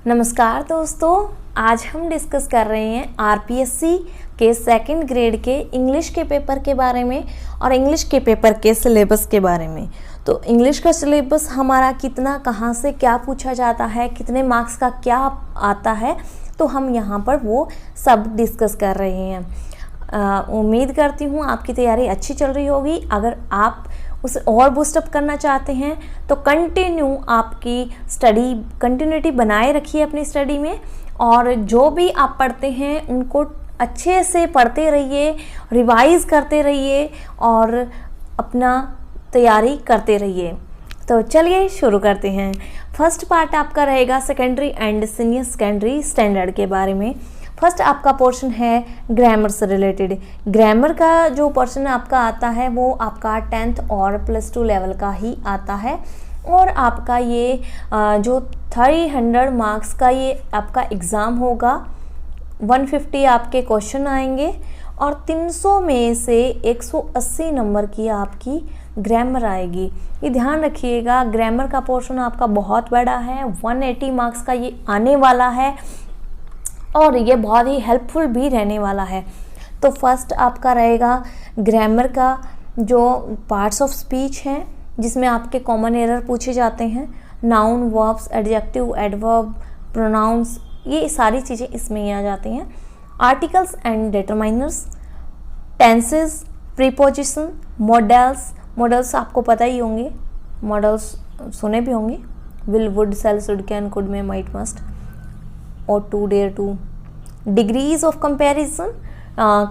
नमस्कार दोस्तों, आज हम डिस्कस कर रहे हैं आरपीएससी के सेकंड ग्रेड के इंग्लिश के पेपर के बारे में और इंग्लिश के पेपर के सिलेबस के बारे में। तो इंग्लिश का सिलेबस हमारा कितना, कहाँ से क्या पूछा जाता है, कितने मार्क्स का क्या आता है, तो हम यहाँ पर वो सब डिस्कस कर रहे हैं। उम्मीद करती हूँ आपकी तैयारी अच्छी चल रही होगी। अगर आप उसे और बूस्टअप करना चाहते हैं तो कंटिन्यू आपकी स्टडी कंटिन्यूटी बनाए रखिए अपनी स्टडी में, और जो भी आप पढ़ते हैं उनको अच्छे से पढ़ते रहिए, रिवाइज करते रहिए और अपना तैयारी करते रहिए। तो चलिए शुरू करते हैं। फर्स्ट पार्ट आपका रहेगा secondary and senior secondary standard के बारे में। फर्स्ट आपका पोर्शन है ग्रामर से रिलेटेड। ग्रामर का जो पोर्शन आपका आता है वो आपका 10th और +2 लेवल का ही आता है, और आपका ये जो 300 मार्क्स का ये आपका एग्ज़ाम होगा। 150 आपके क्वेश्चन आएंगे और 300 में से 180 नंबर की आपकी ग्रामर आएगी। ये ध्यान रखिएगा, ग्रामर का पोर्शन आपका बहुत बड़ा है। 180 मार्क्स का ये आने वाला है और ये बहुत ही हेल्पफुल भी रहने वाला है। तो फर्स्ट आपका रहेगा ग्रामर का जो पार्ट्स ऑफ स्पीच हैं, जिसमें आपके कॉमन एरर पूछे जाते हैं। Noun, verbs, adjective, adverb, pronouns, ये सारी चीज़ें इसमें ही आ जाती हैं। Articles and determiners, tenses, preposition, modals. Modals आपको पता ही होंगे, मॉडल्स सुने भी होंगे। Will, would, shall, should, can, could, may, might, must और to, dare to. Degrees of comparison,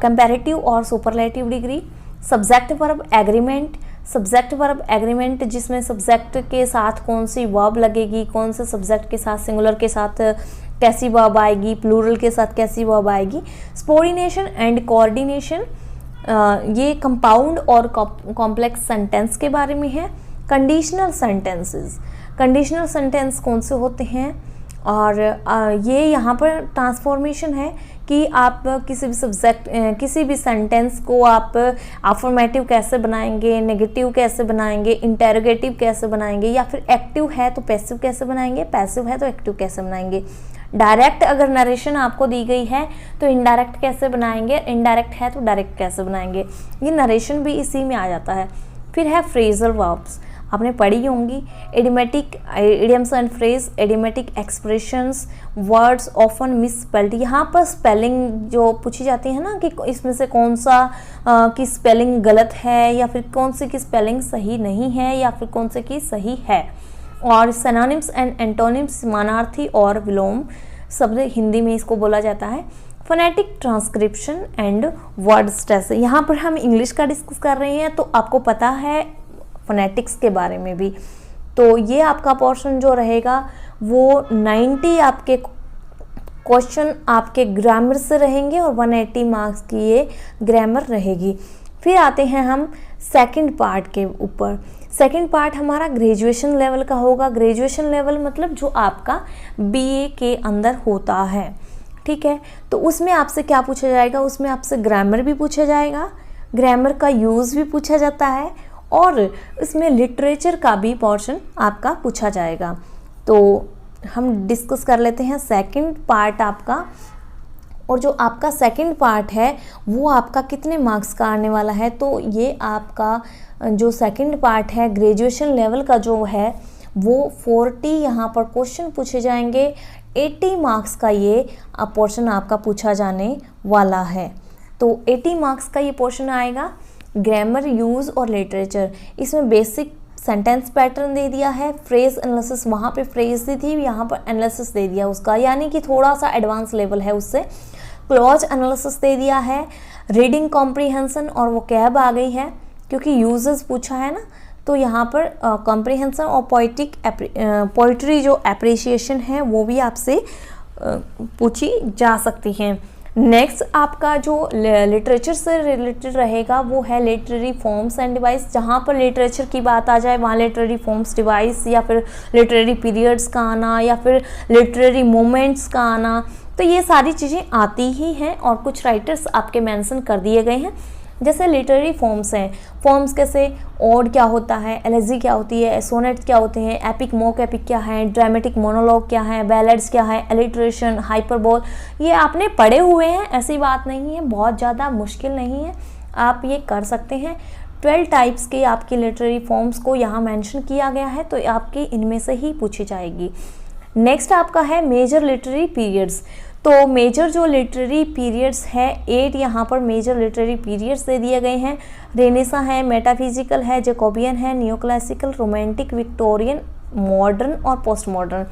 comparative और superlative degree. Subject verb agreement, subject verb agreement जिसमें सब्जेक्ट के साथ कौन सी वर्ब लगेगी, कौन से सब्जेक्ट के साथ, सिंगुलर के साथ कैसी वर्ब आएगी, प्लूरल के साथ कैसी वर्ब आएगी। स्पोर्डिनेशन एंड कोऑर्डिनेशन, ये कंपाउंड और कॉम्प्लेक्स सेंटेंस के बारे में है। कंडीशनल सेंटेंसेस, कंडीशनल सेंटेंस कौन से होते हैं, और ये यहाँ पर ट्रांसफॉर्मेशन है कि आप किसी भी सब्जेक्ट, किसी भी सेंटेंस को आप अफर्मेटिव कैसे बनाएंगे, नेगेटिव कैसे बनाएंगे, इंटेरोगेटिव कैसे बनाएंगे, या फिर एक्टिव है तो पैसिव कैसे बनाएंगे, पैसिव है तो एक्टिव कैसे बनाएंगे। डायरेक्ट अगर नरेशन आपको दी गई है तो इनडायरेक्ट कैसे बनाएंगे, इनडायरेक्ट है तो डायरेक्ट कैसे बनाएंगे। ये नरेशन भी इसी में आ जाता है। फिर है फ्रेजल वर्ब्स, आपने पढ़ी होंगी। Idiomatic, idioms and phrase, idiomatic expressions, words often misspelled. यहाँ पर स्पेलिंग जो पूछी जाती है ना कि इसमें से कौन सा की स्पेलिंग गलत है, या फिर कौन सी की स्पेलिंग सही नहीं है, या फिर कौन से की सही है। और सिनोनिम्स एंड एंटोनिम्स, समानार्थी और विलोम शब्द हिंदी में इसको बोला जाता है। Phonetic transcription and word stress, यहाँ पर हम इंग्लिश का डिस्कस कर रहे हैं तो आपको पता है फोनेटिक्स के बारे में भी। तो ये आपका पोर्शन जो रहेगा वो 90 आपके क्वेश्चन आपके ग्रामर से रहेंगे और 180 मार्क्स की ये ग्रामर रहेगी। फिर आते हैं हम सेकंड पार्ट के ऊपर। सेकंड पार्ट हमारा ग्रेजुएशन लेवल का होगा। ग्रेजुएशन लेवल मतलब जो आपका बीए के अंदर होता है, ठीक है। तो उसमें आपसे क्या पूछा जाएगा, उसमें आपसे ग्रामर भी पूछा जाएगा, ग्रामर का यूज़ भी पूछा जाता है, और इसमें लिटरेचर का भी पोर्शन आपका पूछा जाएगा। तो हम डिस्कस कर लेते हैं सेकंड पार्ट आपका। और जो आपका सेकंड पार्ट है वो आपका कितने मार्क्स का आने वाला है, तो ये आपका जो सेकंड पार्ट है ग्रेजुएशन लेवल का जो है वो 40 यहाँ पर क्वेश्चन पूछे जाएंगे। 80 मार्क्स का ये पोर्शन आपका पूछा जाने वाला है। तो 80 मार्क्स का ये पोर्शन आएगा। ग्रामर, यूज़ और लिटरेचर, इसमें बेसिक सेंटेंस पैटर्न दे दिया है। फ्रेज एनालिसिस, वहाँ पे फ्रेज दी थी, यहाँ पर एनालिसिस दे दिया उसका, यानी कि थोड़ा सा एडवांस लेवल है उससे। क्लॉज एनालिसिस दे दिया है। रीडिंग कॉम्प्रीहेंशन और वो कैब आ गई है क्योंकि यूजेस पूछा है ना, तो यहाँ पर कॉम्प्रीहेंशन और पोइट्री जो अप्रिसिएशन है वो भी आपसे पूछी जा सकती हैं। नेक्स्ट आपका जो लिटरेचर से रिलेटेड रहेगा वो है लिटरेरी फॉर्म्स एंड डिवाइस। जहाँ पर लिटरेचर की बात आ जाए वहाँ लिटरेरी फॉर्म्स, डिवाइस, या फिर लिटरेरी पीरियड्स का आना, या फिर लिटरेरी मोमेंट्स का आना, तो ये सारी चीज़ें आती ही हैं और कुछ राइटर्स आपके मेंशन कर दिए गए हैं। जैसे लिटरेरी फॉर्म्स हैं, फॉर्म्स कैसे ओड क्या होता है, एलेजी क्या होती है, सोनेट क्या होते हैं, एपिक मोक एपिक क्या है, ड्रामेटिक मोनोलॉग क्या है, बैलेड्स क्या है, एलिट्रेशन, हाइपरबोल, ये आपने पढ़े हुए हैं, ऐसी बात नहीं है, बहुत ज़्यादा मुश्किल नहीं है, आप ये कर सकते हैं। 12 टाइप्स के आपकी लिटरेरी फॉर्म्स को यहाँ मेंशन किया गया है, तो आपकी इनमें से ही पूछी जाएगी। नेक्स्ट आपका है मेजर लिटरेरी पीरियड्स। तो मेजर जो लिटरेरी पीरियड्स है 8 यहाँ पर मेजर लिटरेरी पीरियड्स दे दिए गए हैं। रेनेसा है, मेटाफिजिकल है, जैकोबियन है, नियोक्लासिकल, रोमांटिक, विक्टोरियन, मॉडर्न और पोस्ट मॉडर्न।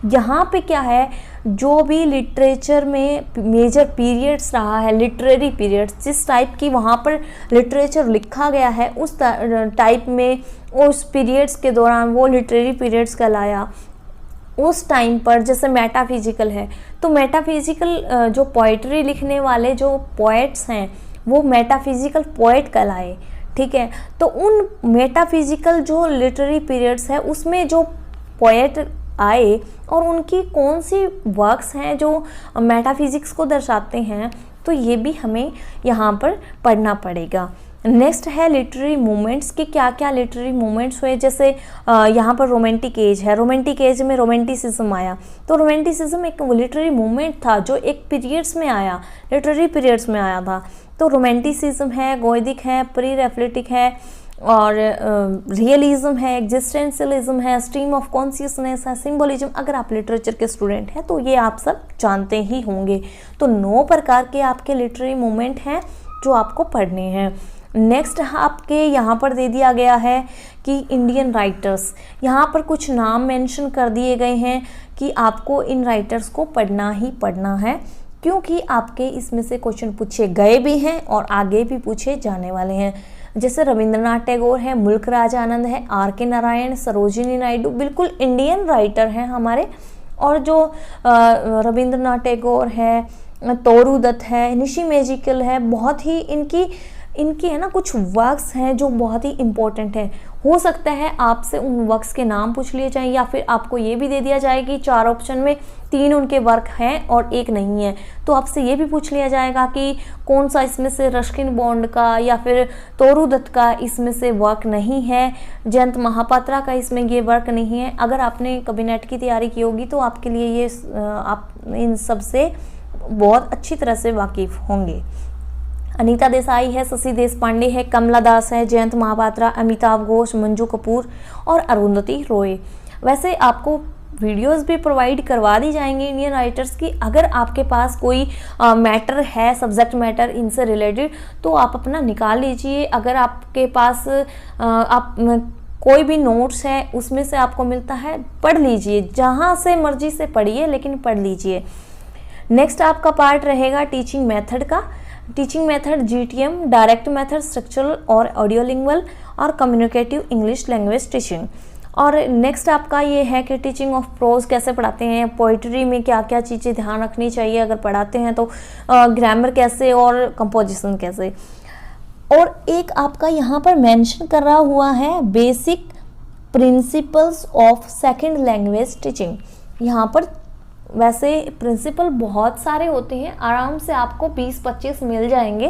यहाँ पे क्या है, जो भी लिटरेचर में मेजर पीरियड्स रहा है, लिटरेरी पीरियड्स, जिस टाइप की वहाँ पर लिटरेचर लिखा गया है उस टाइप में उस पीरियड्स के दौरान वो लिटरेरी पीरियड्स कहलाया। उस टाइम पर जैसे मेटाफिजिकल है तो मेटाफिजिकल जो पोइट्री लिखने वाले जो पोएट्स हैं वो मेटाफिजिकल पोएट कहलाए, ठीक है। तो उन मेटाफिजिकल जो लिटरेरी पीरियड्स है उसमें जो पोएट आए और उनकी कौन सी वर्क्स हैं जो मेटाफिजिक्स को दर्शाते हैं, तो ये भी हमें यहाँ पर पढ़ना पड़ेगा। नेक्स्ट है लिटरेरी मूवमेंट्स कि क्या क्या लिटरेरी मूवमेंट्स हुए। जैसे यहाँ पर रोमांटिक एज है, रोमांटिक एज में रोमांटिसिज्म आया, तो रोमांटिसिज्म एक लिटरेरी मूवमेंट था जो एक पीरियड्स में आया, लिटरेरी पीरियड्स में आया था। तो रोमांटिसिज्म है, गोएदिक है, प्री रेफ्लेटिक है और रियलिज्म है, एग्जिस्टेंशियलिज्म है, स्ट्रीम ऑफ कॉन्शियसनेस है, सिंबोलिज्म। अगर आप लिटरेचर के स्टूडेंट हैं तो ये आप सब जानते ही होंगे। तो 9 प्रकार के आपके लिटरेरी मूवमेंट हैं जो आपको पढ़ने हैं। नेक्स्ट आपके यहाँ पर दे दिया गया है कि इंडियन राइटर्स, यहाँ पर कुछ नाम मेंशन कर दिए गए हैं कि आपको इन राइटर्स को पढ़ना ही पढ़ना है, क्योंकि आपके इसमें से क्वेश्चन पूछे गए भी हैं और आगे भी पूछे जाने वाले हैं। जैसे रविंद्रनाथ टैगोर है, मुल्क राज आनंद है, आर.के. नारायण, सरोजिनी नायडू, बिल्कुल इंडियन राइटर हैं हमारे। और जो रविंद्रनाथ टैगोर है, तोरू दत्त है, निशी मैजिकल है, बहुत ही इनकी है ना कुछ वर्क्स हैं जो बहुत ही इम्पोर्टेंट है। हो सकता है आपसे उन वर्क्स के नाम पूछ लिए जाएं या फिर आपको ये भी दे दिया जाए कि 4 ऑप्शन में 3 उनके वर्क हैं और 1 नहीं है, तो आपसे ये भी पूछ लिया जाएगा कि कौन सा इसमें से रस्किन बॉन्ड का या फिर तोरू दत्त का इसमें से वर्क नहीं है, जयंत महापात्रा का इसमें ये वर्क नहीं है। अगर आपने कभी नेट की तैयारी की होगी तो आपके लिए ये आप इन सब से बहुत अच्छी तरह से वाकिफ़ होंगे। अनीता देसाई है, शशि देशपांडे है, कमला दास है, जयंत महापात्रा, अमिताभ घोष, मंजू कपूर और अरुंधति रॉय। वैसे आपको वीडियोस भी प्रोवाइड करवा दी जाएंगी इंडियन राइटर्स की। अगर आपके पास कोई मैटर है, सब्जेक्ट मैटर इनसे रिलेटेड, तो आप अपना निकाल लीजिए। अगर आपके पास आप कोई भी नोट्स है उसमें से आपको मिलता है, पढ़ लीजिए, जहाँ से मर्जी से पढ़िए लेकिन पढ़ लीजिए। नेक्स्ट आपका पार्ट रहेगा टीचिंग मेथड का। Teaching method GTM, direct method, structural और ऑडियोलिंगुअल और कम्युनिकेटिव इंग्लिश लैंग्वेज टीचिंग। और नेक्स्ट आपका ये है कि टीचिंग ऑफ प्रोज कैसे पढ़ाते हैं, पोइट्री में क्या क्या चीज़ें ध्यान रखनी चाहिए अगर पढ़ाते हैं तो, ग्रामर कैसे और कंपोजिशन कैसे। और एक आपका यहाँ पर मेंशन करा हुआ है basic principles of second language teaching. यहाँ पर वैसे प्रिंसिपल बहुत सारे होते हैं, आराम से आपको 20-25 मिल जाएंगे,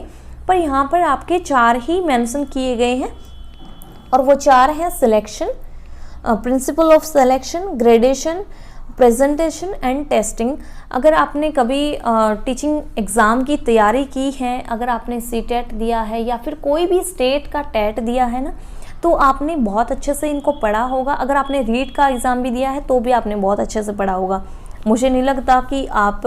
पर यहाँ पर आपके 4 ही मेंशन किए गए हैं और वो 4 हैं selection, principle of selection, gradation, presentation and testing. अगर आपने कभी टीचिंग एग्ज़ाम की तैयारी की है, अगर आपने CTET दिया है या फिर कोई भी स्टेट का TET दिया है ना, तो आपने बहुत अच्छे से इनको पढ़ा होगा। अगर आपने रीट का एग्ज़ाम भी दिया है तो भी आपने बहुत अच्छे से पढ़ा होगा। मुझे नहीं लगता कि आप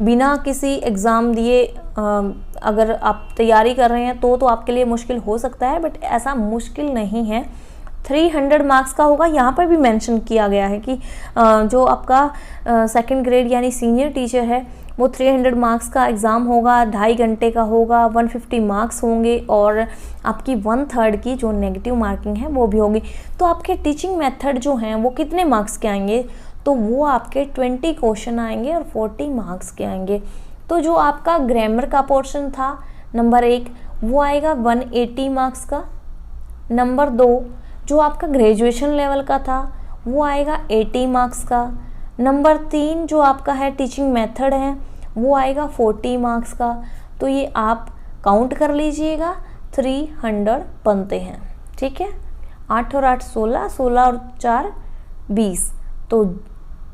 बिना किसी एग्ज़ाम दिए अगर आप तैयारी कर रहे हैं तो आपके लिए मुश्किल हो सकता है, बट ऐसा मुश्किल नहीं है। 300 मार्क्स का होगा। यहाँ पर भी मेंशन किया गया है कि जो आपका सेकंड ग्रेड यानी सीनियर टीचर है वो 300 मार्क्स का एग्ज़ाम होगा, 2.5 घंटे का होगा, 150 मार्क्स होंगे और आपकी 1/3 की जो नेगेटिव मार्किंग है वो भी होगी। तो आपके टीचिंग मेथड जो हैं वो कितने मार्क्स के आएंगे, तो वो आपके 20 क्वेश्चन आएंगे और 40 मार्क्स के आएंगे। तो जो आपका ग्रामर का पोर्शन था नंबर 1 वो आएगा 180 मार्क्स का। नंबर 2 जो आपका ग्रेजुएशन लेवल का था वो आएगा 80 मार्क्स का। नंबर 3 जो आपका है टीचिंग मेथड है वो आएगा 40 मार्क्स का। तो ये आप काउंट कर लीजिएगा, 300 बनते हैं। ठीक है, 8 और 8 16, 16 और 4 20, तो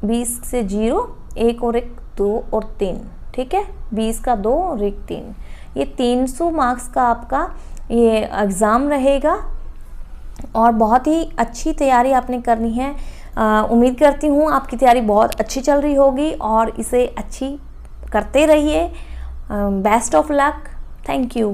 20 से 0, 1 और 1 2 और 3। ठीक है, 20 का 2 और 1 3। ये 300 मार्क्स का आपका ये एग्ज़ाम रहेगा और बहुत ही अच्छी तैयारी आपने करनी है। उम्मीद करती हूँ आपकी तैयारी बहुत अच्छी चल रही होगी और इसे अच्छी करते रहिए। Best of luck. Thank you.